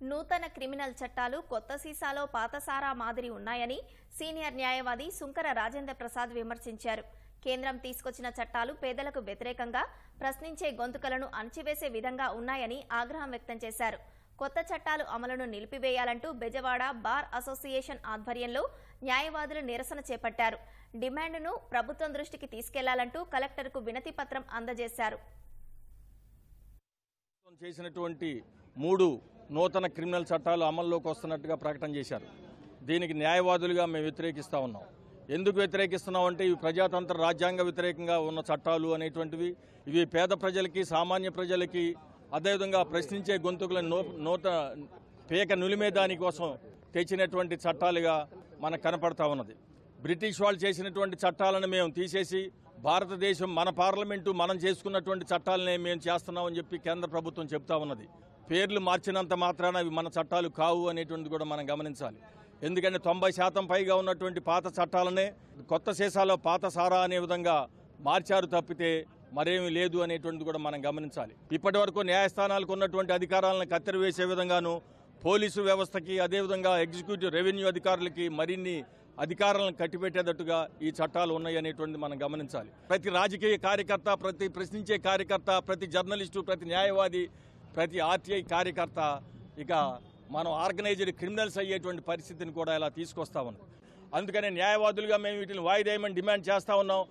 నూతన క్రిమినల్ చట్టాలు కొత్త సీసాలో పాత సారా మాదిరి ఉన్నాయని సీనియర్ న్యాయవాది సుంకర రాజేంద్ర ప్రసాద్ విమర్శించారు. కేంద్రం తీసుకొచ్చిన చట్టాలు పేదలకు వ్యతిరేకంగా ప్రశ్నించే గొంతుకలను అణచివేసే విధంగా ఉన్నాయని ఆగ్రహం వ్యక్తం చేశారు. కొత్త చట్టాలు అమలును నిలిపివేయాలంటూ బెజవాడ బార్ అసోసియేషన్ ఆధ్వర్యంలో న్యాయవాదులు నిరసన చేపట్టారు. డిమాండ్ను ప్రభుత్వం దృష్టికి తీసుకెళ్లాలంటూ కలెక్టర్కు వినతి పత్రం అందజేశారు. చేసినటువంటి 3 నూతన క్రిమినల్ చట్టాలు అమల్లోకి వస్తున్నట్టుగా ప్రకటన చేశారు. దీనికి న్యాయవాదులుగా మేము వ్యతిరేకిస్తూ ఉన్నాం. ఎందుకు వ్యతిరేకిస్తున్నాం అంటే ఇవి ప్రజాతంత్ర రాజ్యాంగ వ్యతిరేకంగా ఉన్న చట్టాలు అనేటువంటివి. ఇవి పేద ప్రజలకి సామాన్య ప్రజలకి అదేవిధంగా ప్రశ్నించే గొంతుకులను పేక నులిమే దానికోసం తెచ్చినటువంటి చట్టాలుగా మనకు కనపడతా ఉన్నది. బ్రిటిష్ వాళ్ళు చేసినటువంటి చట్టాలను మేము తీసేసి భారతదేశం మన పార్లమెంటు మనం చేసుకున్నటువంటి చట్టాలనే మేము చేస్తున్నామని చెప్పి కేంద్ర ప్రభుత్వం చెప్తా ఉన్నది. పేర్లు మార్చినంత మాత్రాన అవి మన చట్టాలు కావు అనేటువంటిది కూడా మనం గమనించాలి. ఎందుకంటే 90% పైగా ఉన్నటువంటి పాత చట్టాలనే కొత్త సీసాలో పాత సారా అనే విధంగా మార్చారు తప్పితే మరేమీ లేదు అనేటువంటిది కూడా మనం గమనించాలి. ఇప్పటి వరకు న్యాయస్థానాలకు ఉన్నటువంటి అధికారాలను కత్తెరవేసే విధంగాను పోలీసు వ్యవస్థకి అదేవిధంగా ఎగ్జిక్యూటివ్ రెవెన్యూ అధికారులకి మరిన్ని అధికారాలను కట్టిపెట్టేటట్టుగా ఈ చట్టాలు ఉన్నాయి అనేటువంటిది మనం గమనించాలి. ప్రతి రాజకీయ కార్యకర్త, ప్రతి ప్రశ్నించే కార్యకర్త, ప్రతి జర్నలిస్టు, ప్రతి న్యాయవాది, ప్రతి ఆర్టీఐ కార్యకర్త ఇక మనం ఆర్గనైజ్డ్ క్రిమినల్స్ అయ్యేటువంటి పరిస్థితిని కూడా ఇలా తీసుకొస్తా ఉన్నాం. అందుకనే న్యాయవాదులుగా మేము వీటిని వాయిదేయమని డిమాండ్ చేస్తూ ఉన్నాం.